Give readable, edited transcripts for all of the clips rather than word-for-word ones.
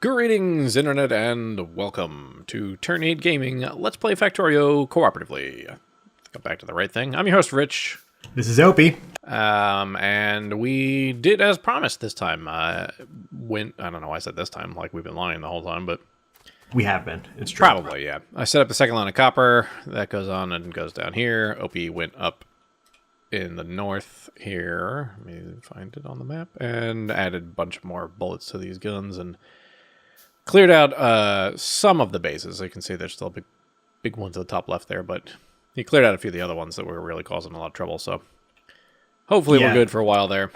Greetings, Internet, and welcome to Turn 8 Gaming. Let's play Factorio cooperatively. Got back to the right thing. I'm your host, Rich. This is Opie. And we did as promised this time. I don't know why I said this time, like we've been lying the whole time, but... We have been. It's true. Probably, yeah. I set up the second line of copper. That goes on and goes down here. Opie went up in the north here. Let me find it on the map. And added a bunch more bullets to these guns and... cleared out some of the bases. You can see there's still big ones at the top left there, but he cleared out a few of the other ones that were really causing a lot of trouble, so hopefully we're good for a while there.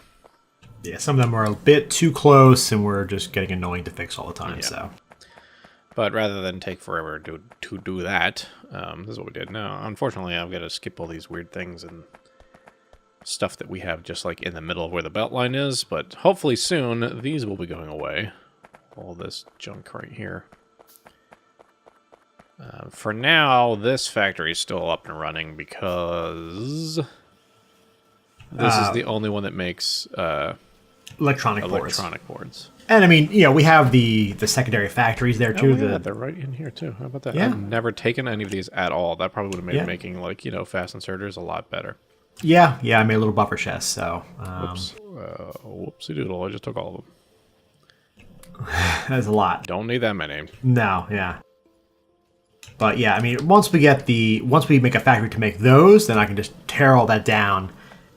Yeah, some of them are a bit too close, and we're just getting annoying to fix all the time, so... But rather than take forever to do that, this is what we did. Now, unfortunately, I've got to skip all these weird things and stuff that we have just like in the middle of where the belt line is, but hopefully soon these will be going away. All this junk right here. For now, this factory is still up and running because this is the only one that makes electronic boards. And I mean, you know, we have the secondary factories there too. Yeah, they're right in here too. How about that? Yeah. I've never taken any of these at all. That probably would have made making, like, you know, fast inserters a lot better. Yeah, I made a little buffer chest, so... Whoops. Whoopsie doodle, I just took all of them. That's a lot. Don't need that many. No, yeah. But yeah, I mean, once we make a factory to make those, then I can just tear all that down,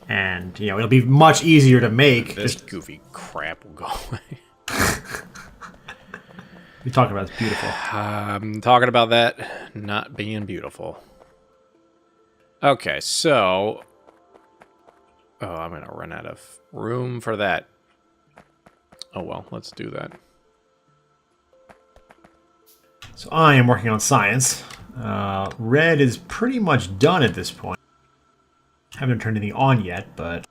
and you know, it'll be much easier to make. This goofy crap will go away. You're talking about it's beautiful. I'm talking about that not being beautiful. Okay, so... Oh, I'm going to run out of room for that. Oh, well, let's do that. So I am working on science. Red is pretty much done at this point. Haven't turned anything on yet, but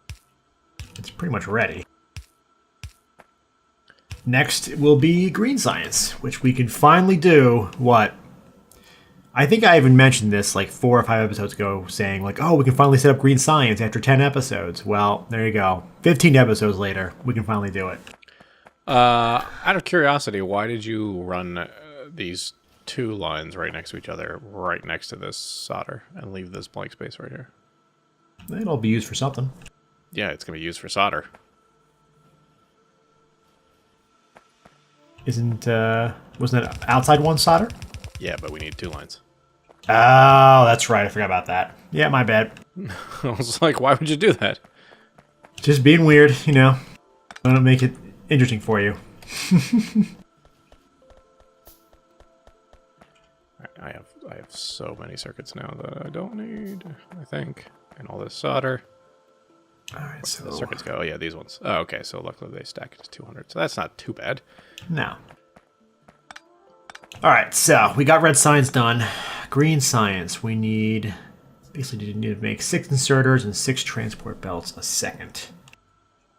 it's pretty much ready. Next will be green science, which we can finally do. What? I think I even mentioned this like 4 or 5 episodes ago, saying like, oh, we can finally set up green science after 10 episodes. Well, there you go. 15 episodes later, we can finally do it. Out of curiosity, why did you run these 2 lines right next to each other, right next to this solder, and leave this blank space right here? It'll be used for something. Yeah, it's going to be used for solder. Wasn't it outside one solder? Yeah, but we need 2 lines. Oh, that's right. I forgot about that. Yeah, my bad. I was like, why would you do that? Just being weird, you know. I want to make it interesting for you. I have so many circuits now that I don't need, I think. And all this solder. Alright, so... the circuits go? Oh, yeah, these ones. Oh, okay, so luckily they stack to 200. So that's not too bad. No. Alright, so we got red science done. Green science, we need... Basically need to make 6 inserters and 6 transport belts a second.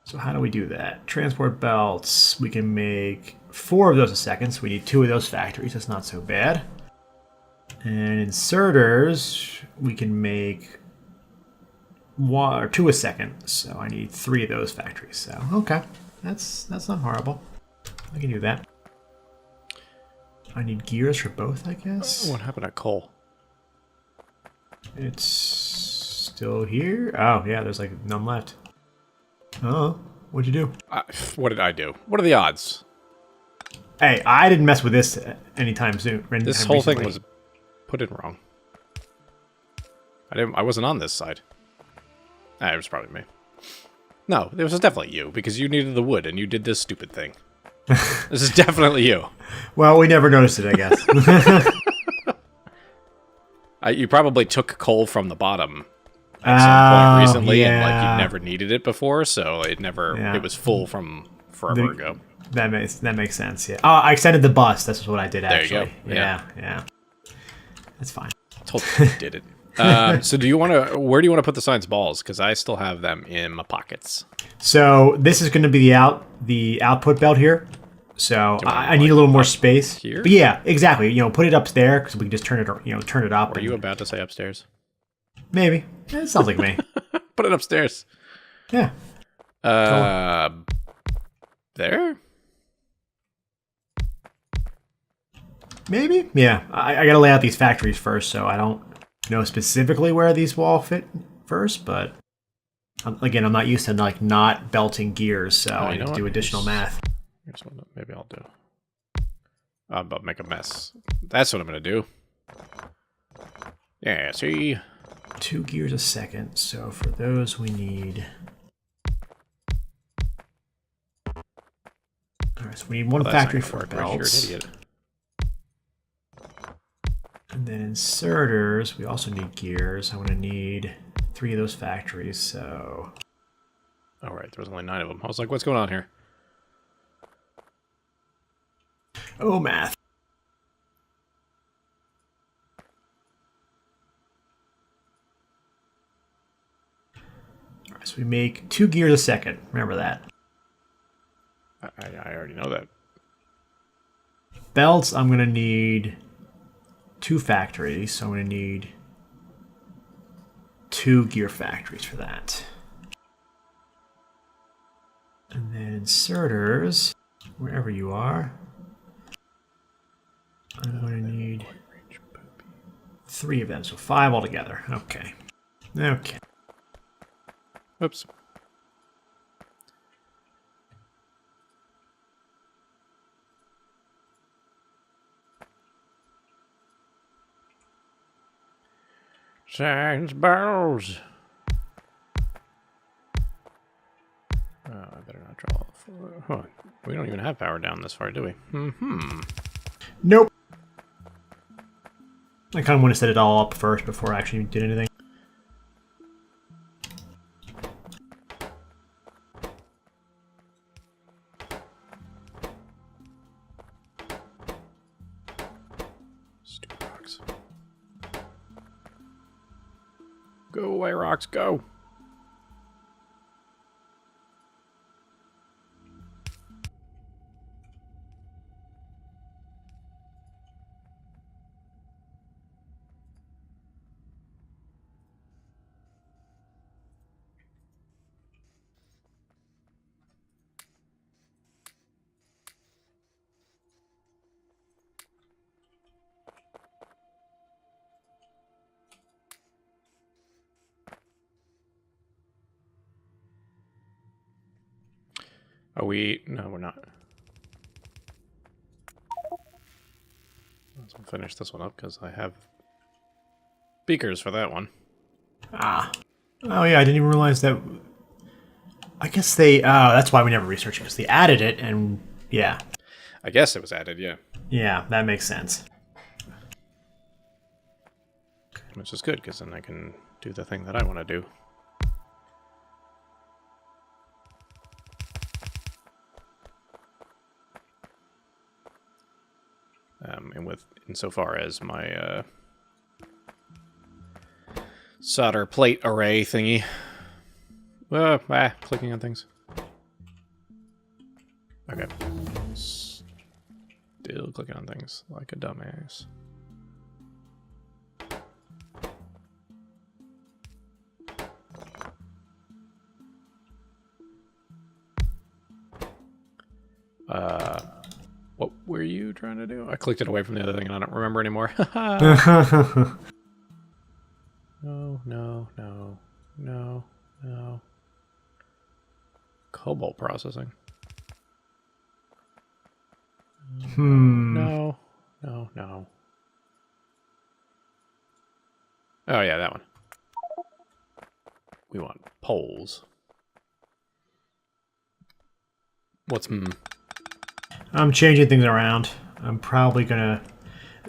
So how do we do that? Transport belts, we can make 4 of those a second, so we need 2 of those factories. That's not so bad. And inserters, we can make 1 or 2 a second, so I need 3 of those factories. So okay, that's not horrible. I can do that. I need gears for both, I guess. What happened to coal? It's still here. Oh yeah, there's like none left. Oh, what'd you do? What did I do? What are the odds? Hey, I didn't mess with this anytime soon. This whole thing was put in wrong. I wasn't on this side. It was probably me. No, it was definitely you, because you needed the wood and you did this stupid thing. This is definitely you. Well, we never noticed it, I guess. You probably took coal from the bottom at some point recently, yeah. and like you never needed it before, so it was full from forever ago. That makes sense. Yeah. Oh, I extended the bus. That's what I did actually. There you go. Yeah. That's fine. Totally did it. So where do you want to put the science balls? Because I still have them in my pockets. So this is going to be the output belt here. So I need a little more space. Here? But yeah, exactly. You know, put it up there because we can just turn it up. Were you about to say upstairs? Maybe. It sounds like me. Put it upstairs. Yeah. There? Maybe? Yeah. I got to lay out these factories first, so I don't know specifically where these will all fit first, but again, I'm not used to like not belting gears, so I need to do additional math. Here's what maybe I'll do. But make a mess. That's what I'm going to do. Yeah, see? 2 gears a second, so for those we need... Alright, so we need one factory for belts. You're an idiot. And then inserters, we also need gears. I'm going to need 3 of those factories, so... Oh, right, there was only 9 of them. I was like, what's going on here? Oh, math. Alright, so we make 2 gears a second. Remember that. I already know that. Belts, I'm going to need 2 factories, so I'm going to need 2 gear factories for that. And then inserters, wherever you are, I'm going to need 3 of them, so 5 altogether. Okay. Okay. Oops. Science barrels. I better not draw. Huh. We don't even have power down this far, do we? Nope. I kind of want to set it all up first before I actually did anything. Stupid rocks. Go away, rocks, go. Are we? No, we're not. Let's finish this one up because I have beakers for that one. Ah. Oh yeah, I didn't even realize that. I guess they. That's why we never researched it, because they added it, and yeah. I guess it was added, yeah. Yeah, that makes sense. Which is good because then I can do the thing that I want to do. And insofar as my solder plate array thingy. Clicking on things. Okay. Still clicking on things like a dumbass. What were you trying to do? I clicked it away from the other thing and I don't remember anymore. No. Cobalt processing. No. Oh yeah, that one. We want poles. What's I'm changing things around. I'm probably gonna.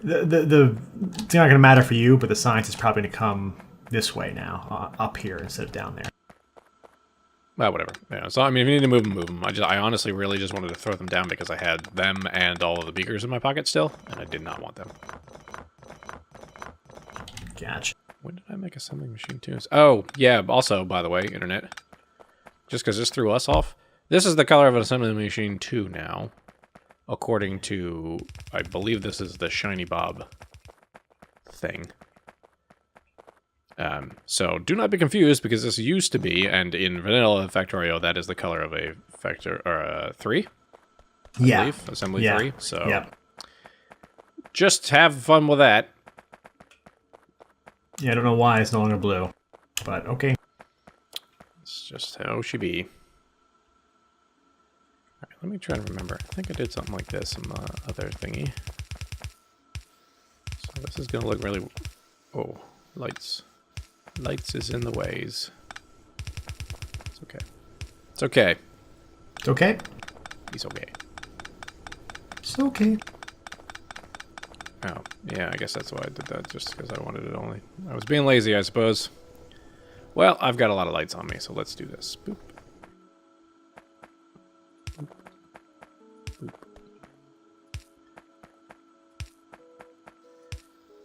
It's not gonna matter for you, but the science is probably gonna come this way now, up here instead of down there. Well, whatever. Yeah. So I mean, if you need to move them, move them. I honestly really just wanted to throw them down because I had them and all of the beakers in my pocket still, and I did not want them. Gotcha. When did I make assembly machine tunes? Oh yeah. Also, by the way, internet. Just because this threw us off. This is the color of an assembly machine 2 now. According to, I believe this is the Shiny Bob thing. So do not be confused because this used to be, and in vanilla Factorio, that is the color of a Factor or a 3. I believe, assembly 3. So Just have fun with that. Yeah, I don't know why it's no longer blue, but okay. It's just how she be. Alright, let me try to remember. I think I did something like this in the other thingy. So this is going to look really... Oh, lights. Lights is in the ways. It's okay. It's okay. It's okay. He's okay. It's okay. Oh, yeah, I guess that's why I did that, just because I wanted it only. I was being lazy, I suppose. Well, I've got a lot of lights on me, so let's do this. Boop. Boop. Boop.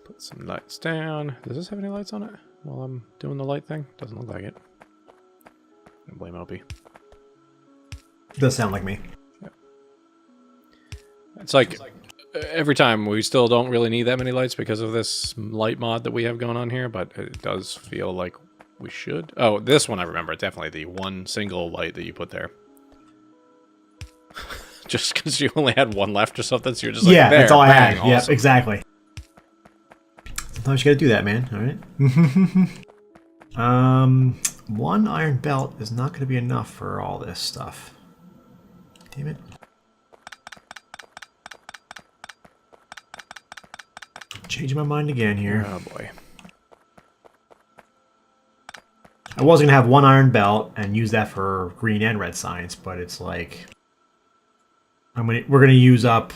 Put some lights down. Does this have any lights on it while I'm doing the light thing? Doesn't look like it. I blame Opie. Does sound like me. Yep. It's like every time we still don't really need that many lights because of this light mod that we have going on here, but it does feel like we should. Oh, this one I remember. Definitely the one single light that you put there. Just because you only had one left or something, so you're just like, yeah, there, that's all I bang, had. awesome. Yep, exactly. Sometimes you gotta do that, man. All right. One iron belt is not gonna be enough for all this stuff. Damn it. Changing my mind again here. Oh boy. I was gonna have one iron belt and use that for green and red science, but it's like we're gonna use up.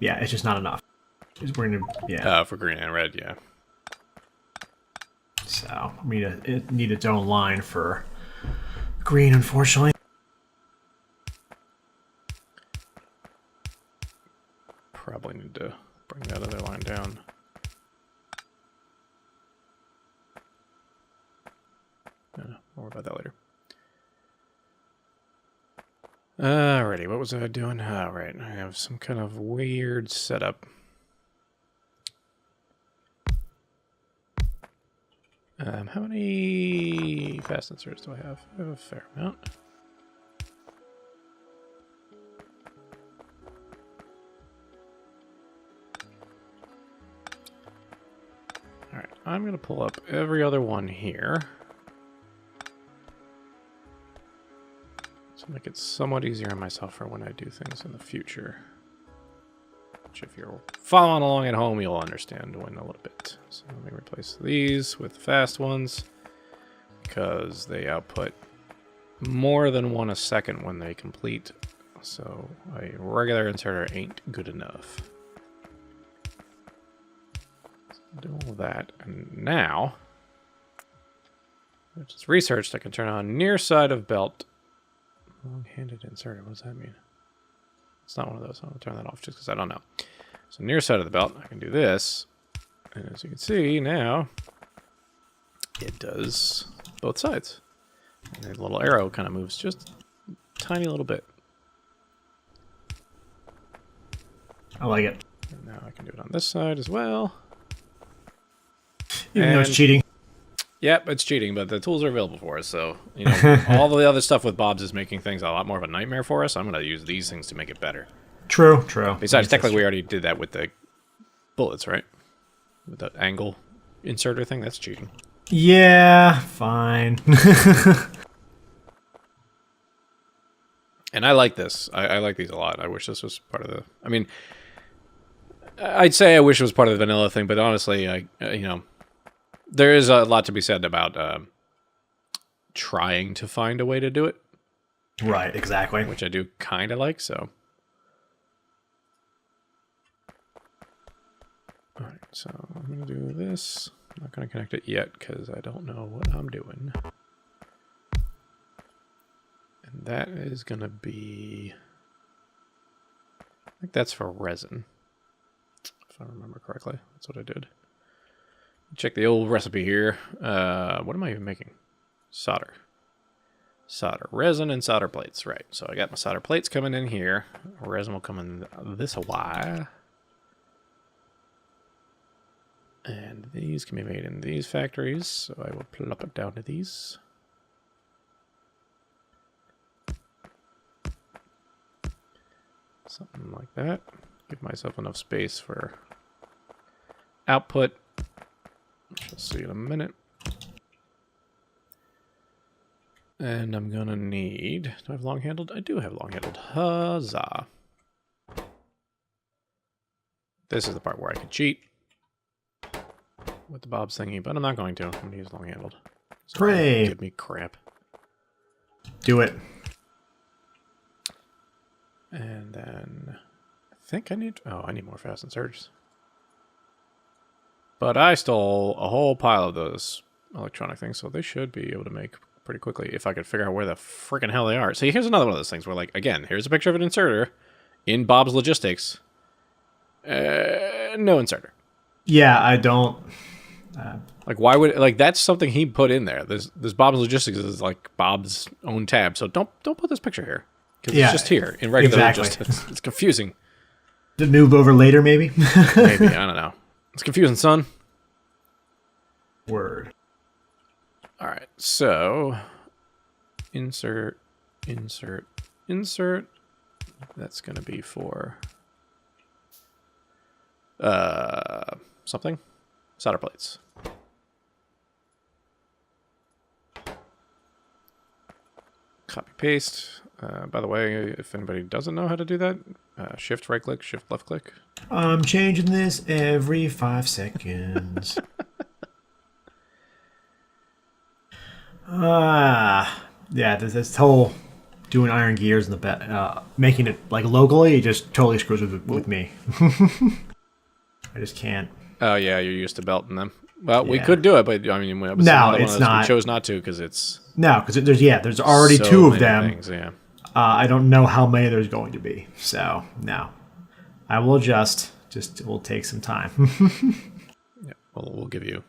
Yeah, it's just not enough. We're gonna For green and red, yeah. So it need its own line for green, unfortunately. Probably need to bring that other line down. More about that later. Alrighty, what was I doing? Oh, right, I have some kind of weird setup. How many fast inserts do I have? I have a fair amount. Alright, I'm going to pull up every other one here. To make it somewhat easier on myself for when I do things in the future. Which if you're following along at home, you'll understand in a little bit. So let me replace these with the fast ones, because they output more than one a second when they complete. So a regular inserter ain't good enough. So do all that, and now I just researched I can turn on near side of belt. Long-handed inserter, what does that mean? It's not one of those. I'm going to turn that off just because I don't know. So near side of the belt, I can do this. And as you can see, now it does both sides. And the little arrow kind of moves just a tiny little bit. I like it. And now I can do it on this side as well. Even though it's cheating. Yep, it's cheating, but the tools are available for us. So, you know, all the other stuff with Bob's is making things a lot more of a nightmare for us. I'm going to use these things to make it better. True, true. Besides, technically, we already did that with the bullets, right? With that angle inserter thing, that's cheating. Yeah, fine. And I like this. I like these a lot. I wish this was part of the... I mean, I'd say I wish it was part of the vanilla thing, but honestly, you know, there is a lot to be said about trying to find a way to do it. Right, exactly. Which I do kind of like, so... Alright, so I'm going to do this. I'm not going to connect it yet because I don't know what I'm doing. And that is going to be... I think that's for resin. If I remember correctly. That's what I did. Check the old recipe here. What am I even making? Solder. Solder. Resin and solder plates. Right. So I got my solder plates coming in here. Resin will come in this way. And these can be made in these factories. So I will plop it down to these. Something like that. Give myself enough space for output, which we'll see in a minute. And I'm gonna need, do I have long-handled? I do have long-handled. Huzzah. This is the part where I can cheat with the Bob's thingy, but I'm not going to. I'm gonna use long-handled. So Hooray! give me crap. Do it. And then I think I need, oh, I need more fast inserts. But I stole a whole pile of those electronic things, so they should be able to make pretty quickly if I could figure out where the freaking hell they are. See, here's another one of those things where, like, again, here's a picture of an inserter in Bob's Logistics. No inserter. Yeah, I don't... Like, why would, like, that's something he put in there. This Bob's Logistics is, like, Bob's own tab, so don't put this picture here. Because it's just here in regular Logistics. It's confusing. To move over later, maybe? Maybe, I don't know. It's confusing, son. Word. All right, so insert. That's going to be for something. Solder plates. Copy paste. By the way, if anybody doesn't know how to do that, shift right click, shift left click. I'm changing this every 5 seconds. Yeah, this whole doing iron gears in the making it like locally, it just totally screws with me. I just can't. Oh yeah, you're used to belting them. Well, Yeah. we could do it, but I mean, No, it's not. We chose not to because it's No, because there's already so two of many them. things, yeah. I don't know how many there's going to be, so no. I will adjust. Just it will take some time. Yeah. Well, we'll give you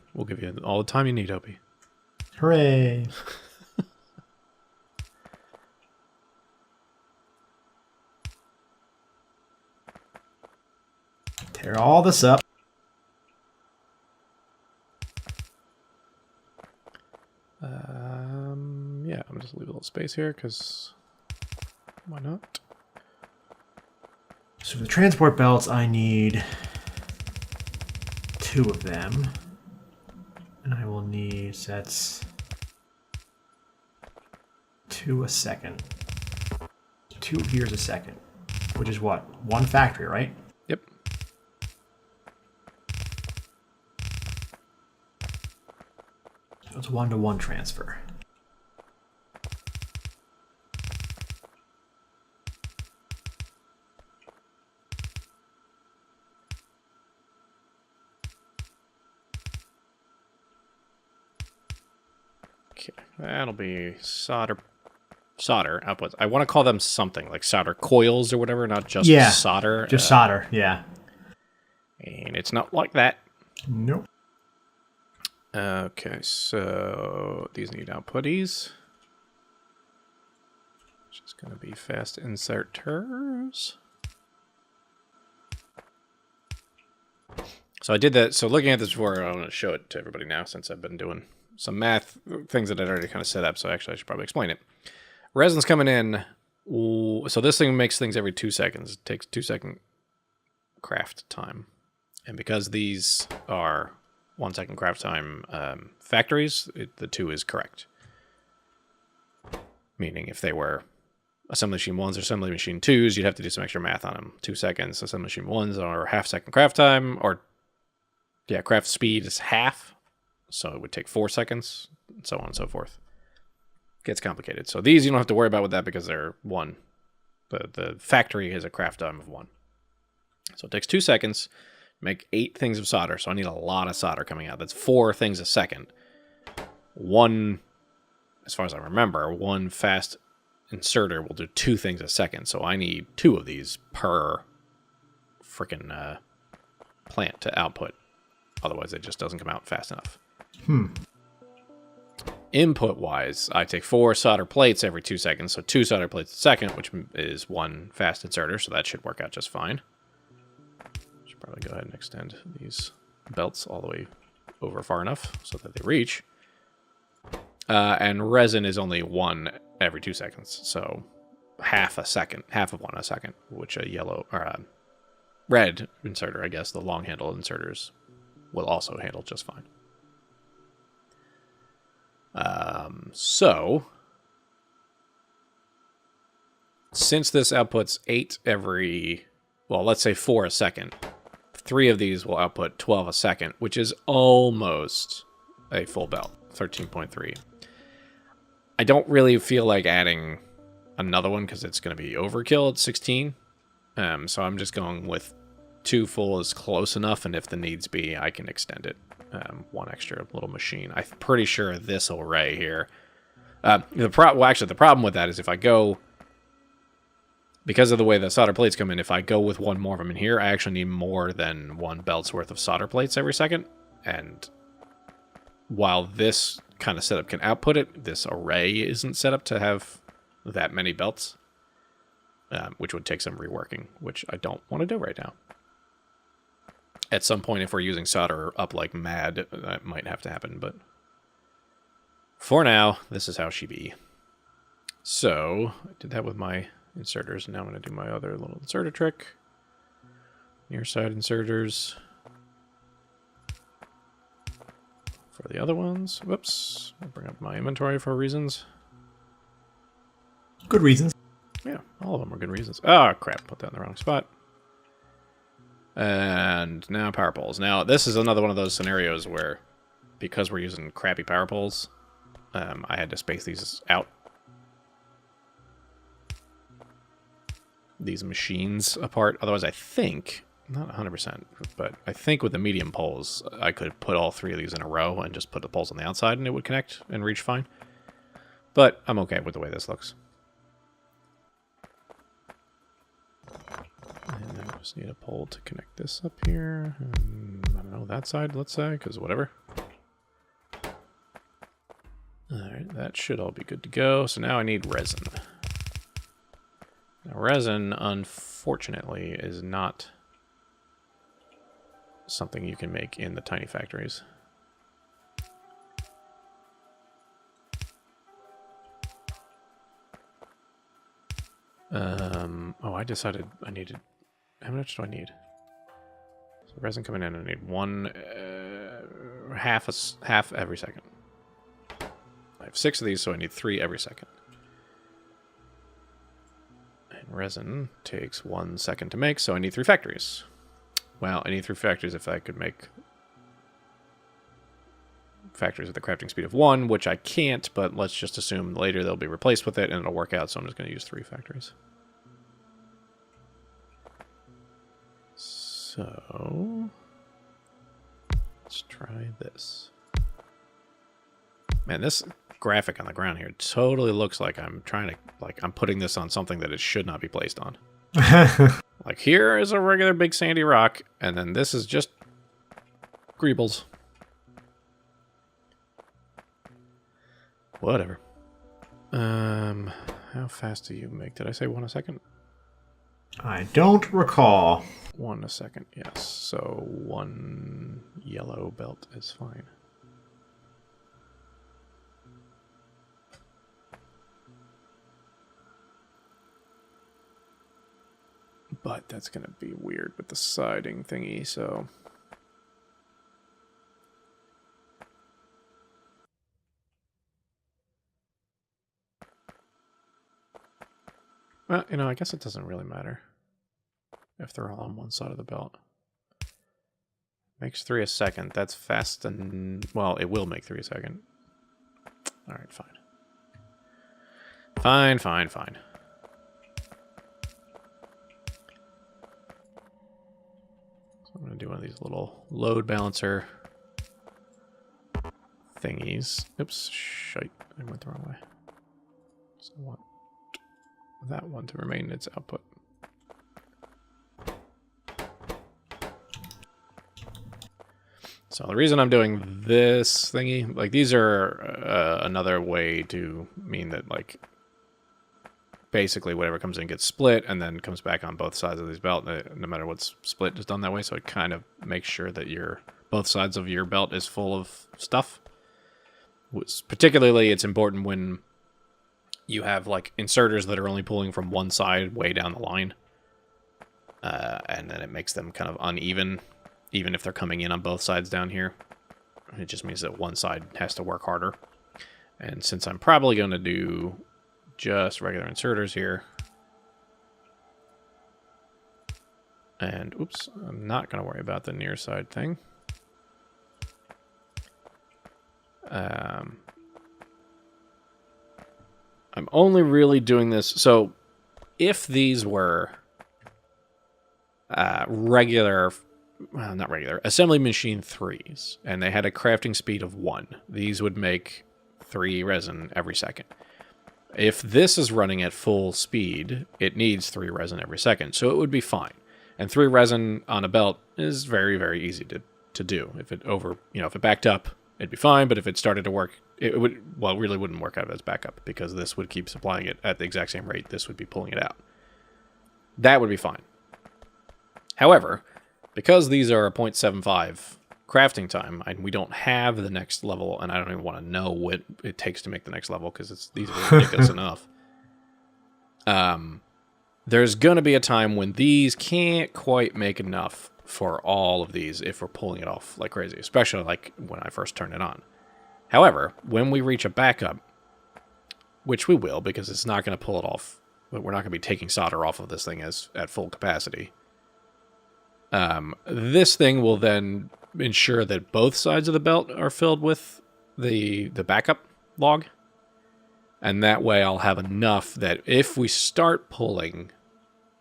all the time you need, Opie. Hooray! Tear all this up. Yeah, I'm just leave a little space here because why not? So for the transport belts, I need 2 of them. And I will need, so that's 2 a second. 2 gears a second. Which is what? 1 factory, right? Yep. So it's 1-to-1 transfer. Okay, that'll be solder outputs. I want to call them something like solder coils or whatever, not just solder. Just solder, yeah. And it's not like that. Nope. Okay, so these need outputties. Which is going to be fast inserters. So I did that. So looking at this before, I want to show it to everybody now since I've been doing some math things that I'd already kind of set up. So actually, I should probably explain it. Resin's coming in. So this thing makes things every 2 seconds. It takes 2-second craft time. And because these are 1-second craft time factories, the 2 is correct. Meaning if they were assembly machine 1s or assembly machine 2s, you'd have to do some extra math on them. 2 seconds. Assembly machine 1s are half-second craft time, or yeah, craft speed is half. So it would take 4 seconds, and so on and so forth. Gets complicated. So these you don't have to worry about with that because they're 1. The factory has a craft time of 1. So it takes 2 seconds, make 8 things of solder. So I need a lot of solder coming out. That's 4 things a second. 1, as far as I remember, 1 fast inserter will do 2 things a second. So I need 2 of these per freaking plant to output. Otherwise, it just doesn't come out fast enough. Input-wise, I take 4 solder plates every 2 seconds, so 2 solder plates a second, which is 1 fast inserter, so that should work out just fine. Should probably go ahead and extend these belts all the way over far enough so that they reach. And resin is only 1 every 2 seconds, so half of 1 a second, which a yellow or a red inserter, I guess, the long handle inserters will also handle just fine. So, since this outputs 8 every, well, let's say 4 a second, 3 of these will output 12 a second, which is almost a full belt, 13.3. I don't really feel like adding another one because it's going to be overkill at 16. So I'm just going with 2 full is close enough, and if the needs be, I can extend it. 1 extra little machine. I'm pretty sure this array here. The problem with that is if I go, because of the way the solder plates come in, if I go with 1 more of them in here, I actually need more than 1 belt's worth of solder plates every second. And while this kind of setup can output it, this array isn't set up to have that many belts, which would take some reworking, which I don't want to do right now. At some point, if we're using solder up like mad, that might have to happen, but for now, this is how she be. So, I did that with my inserters, and now I'm going to do my other little inserter trick. Near side inserters. For the other ones, whoops, I'll bring up my inventory for reasons. Good reasons. Yeah, all of them are good reasons. Oh, crap, put that in the wrong spot. And now power poles. Now, this is another one of those scenarios where, because we're using crappy power poles, I had to space these out. These machines apart. Otherwise, I think, not 100%, but I think with the medium poles, I could put all 3 of these in a row and just put the poles on the outside and it would connect and reach fine. But I'm okay with the way this looks. And then I just need a pole to connect this up here. And, I don't know, that side, let's say, because whatever. Alright, that should all be good to go. So now I need resin. Now, resin, unfortunately, is not something you can make in the tiny factories. Oh, I decided I needed... How much do I need? So resin coming in, I need 1... half every second. I have 6 of these, so I need 3 every second. And resin takes 1 second to make, so I need 3 factories. Well, I need 3 factories if I could make factories with the crafting speed of 1, which I can't, but let's just assume later they'll be replaced with it and it'll work out, so I'm just going to use 3 factories. So, let's try this. Man, this graphic on the ground here totally looks like I'm trying to, like, I'm putting this on something that it should not be placed on. Like, here is a regular big sandy rock, and then this is just greebles. Whatever. How fast do you make? Did I say 1 a second? I don't recall. 1 a second, yes. So 1 yellow belt is fine. But that's going to be weird with the siding thingy, so... Well, you know, I guess it doesn't really matter if they're all on one side of the belt. Makes 3 a second. That's fast and... Well, it will make 3 a second. Alright, fine. Fine. So I'm going to do one of these little load balancer thingies. Oops, shite. I went the wrong way. So I want that one to remain its output. So the reason I'm doing this thingy, like these are another way to mean that like basically whatever comes in gets split and then comes back on both sides of this belt, no matter what's split is done that way. So it kind of makes sure that both sides of your belt is full of stuff. Particularly it's important when you have like inserters that are only pulling from one side way down the line. And then it makes them kind of uneven. even if they're coming in on both sides down here. It just means that one side has to work harder. And since I'm probably going to do just regular inserters here, and oops, I'm not going to worry about the near side thing. I'm only really doing this. So if these were regular, well, not regular, assembly machine 3s, and they had a crafting speed of 1, these would make 3 resin every second. If this is running at full speed, it needs 3 resin every second, so it would be fine. And 3 resin on a belt is very, very easy to do. If it if it backed up, it'd be fine, but if it started to work, it would, well, it really wouldn't work out as backup, because this would keep supplying it at the exact same rate. This would be pulling it out. That would be fine. However, because these are a 0.75 crafting time, and we don't have the next level, and I don't even want to know what it takes to make the next level, because these are ridiculous enough. There's going to be a time when these can't quite make enough for all of these if we're pulling it off like crazy, especially like when I first turn it on. However, when we reach a backup, which we will, because it's not going to pull it off, but we're not going to be taking solder off of this thing at full capacity. This thing will then ensure that both sides of the belt are filled with the backup log. And that way I'll have enough that if we start pulling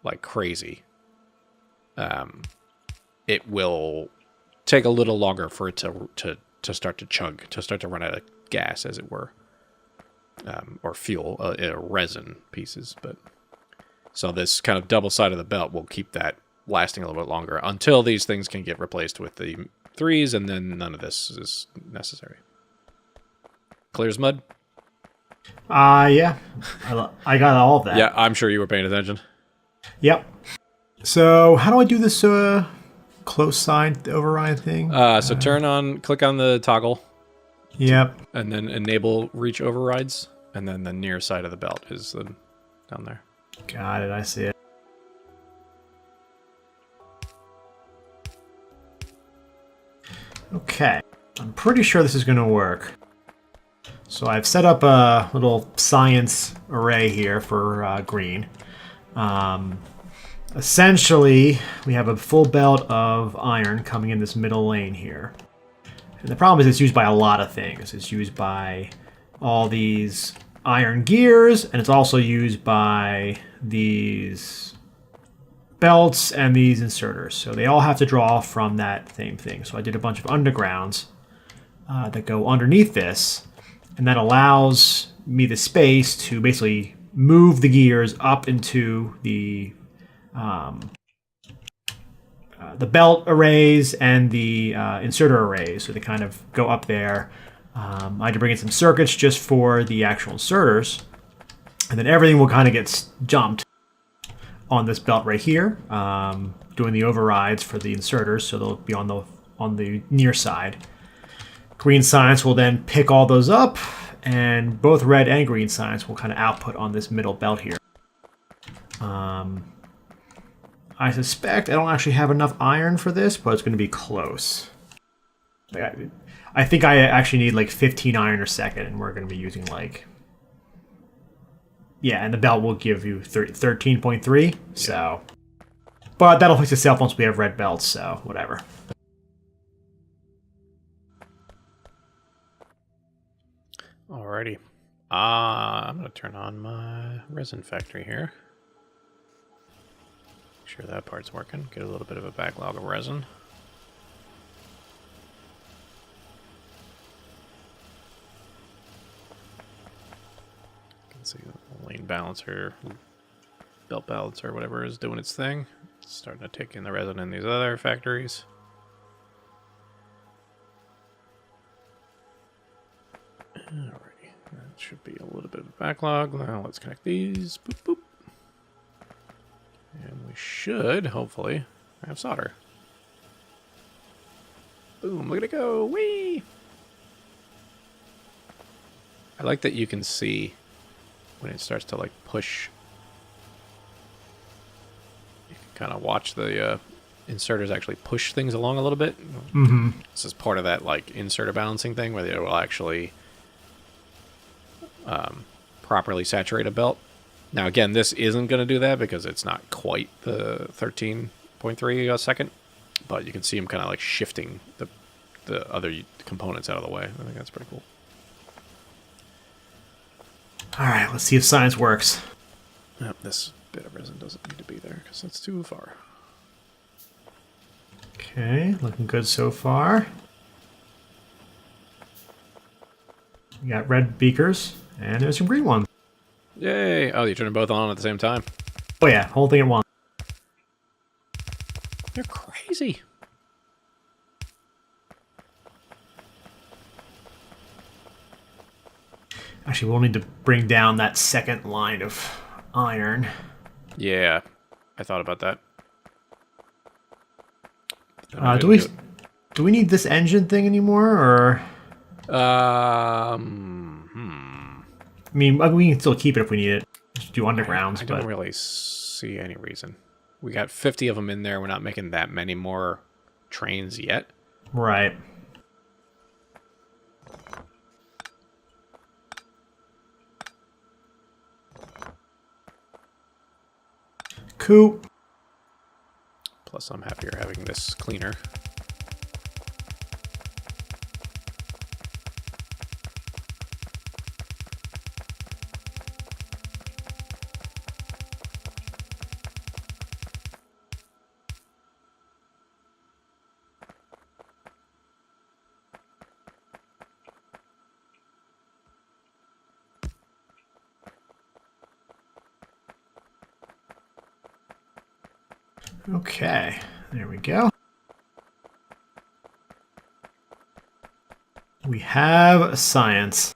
like crazy, it will take a little longer for it to start to chug, to start to run out of gas, as it were. Or fuel, resin pieces. But so this kind of double side of the belt will keep that lasting a little bit longer until these things can get replaced with the 3s, and then none of this is necessary. Clear as mud? Yeah. I got all of that. Yeah, I'm sure you were paying attention. Yep. So how do I do this close side override thing? So click on the toggle. Yep. And then enable reach overrides, and then the near side of the belt is down there. Got it, I see it. Okay, I'm pretty sure this is going to work. So I've set up a little science array here for green. Essentially, we have a full belt of iron coming in this middle lane here. And the problem is it's used by a lot of things. It's used by all these iron gears, and it's also used by these belts and these inserters. So they all have to draw from that same thing. So I did a bunch of undergrounds that go underneath this, and that allows me the space to basically move the gears up into the belt arrays and the inserter arrays. So they kind of go up there. I had to bring in some circuits just for the actual inserters, and then everything will kind of get jumped on this belt right here, doing the overrides for the inserters, so they'll be on the near side. Green science will then pick all those up, and both red and green science will kind of output on this middle belt here. I suspect I don't actually have enough iron for this, but it's going to be close. I think I actually need like 15 iron a second, and we're going to be using like... Yeah, and the belt will give you 13.3, so... But that'll fix itself once we have red belts, so whatever. Alrighty. I'm going to turn on my resin factory here. Make sure that part's working. Get a little bit of a backlog of resin. You can see the lane balancer, belt balancer, whatever is doing its thing. It's starting to take in the resin in these other factories. Alrighty, that should be a little bit of a backlog. Now let's connect these. Boop, boop. And we should, hopefully, have solder. Boom, look at it go. Whee! I like that you can see when it starts to, like, push. You can kind of watch the inserters actually push things along a little bit. Mm-hmm. This is part of that like inserter balancing thing where it will actually properly saturate a belt. Now again, this isn't going to do that because it's not quite the 13.3 a second, but you can see them kind of like shifting the other components out of the way. I think that's pretty cool. All right, let's see if science works. Yep, this bit of resin doesn't need to be there because that's too far. Okay, looking good so far. We got red beakers, and there's some green ones. Yay! Oh, you turn them both on at the same time? Oh yeah, whole thing at once. You're crazy. Actually, we'll need to bring down that second line of iron. Yeah, I thought about that. Do we need this engine thing anymore, or? I I mean, we can still keep it if we need it. Just do undergrounds, I but don't really see any reason. We got 50 of them in there. We're not making that many more trains yet. right. Cool. Plus, I'm happier having this cleaner. Okay, there we go. We have science.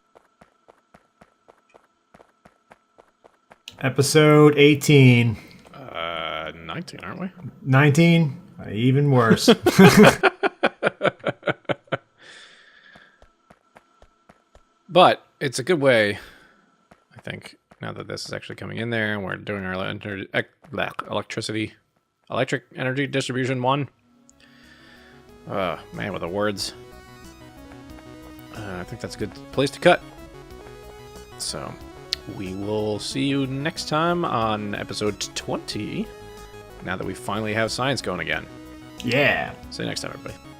Episode 18. 19, aren't we? 19? Even worse. But it's a good way, I think, now that this is actually coming in there and we're doing our electric energy distribution one. Man, with the words. I think that's a good place to cut. So we will see you next time on episode 20, now that we finally have science going again. Yeah. See you next time, everybody.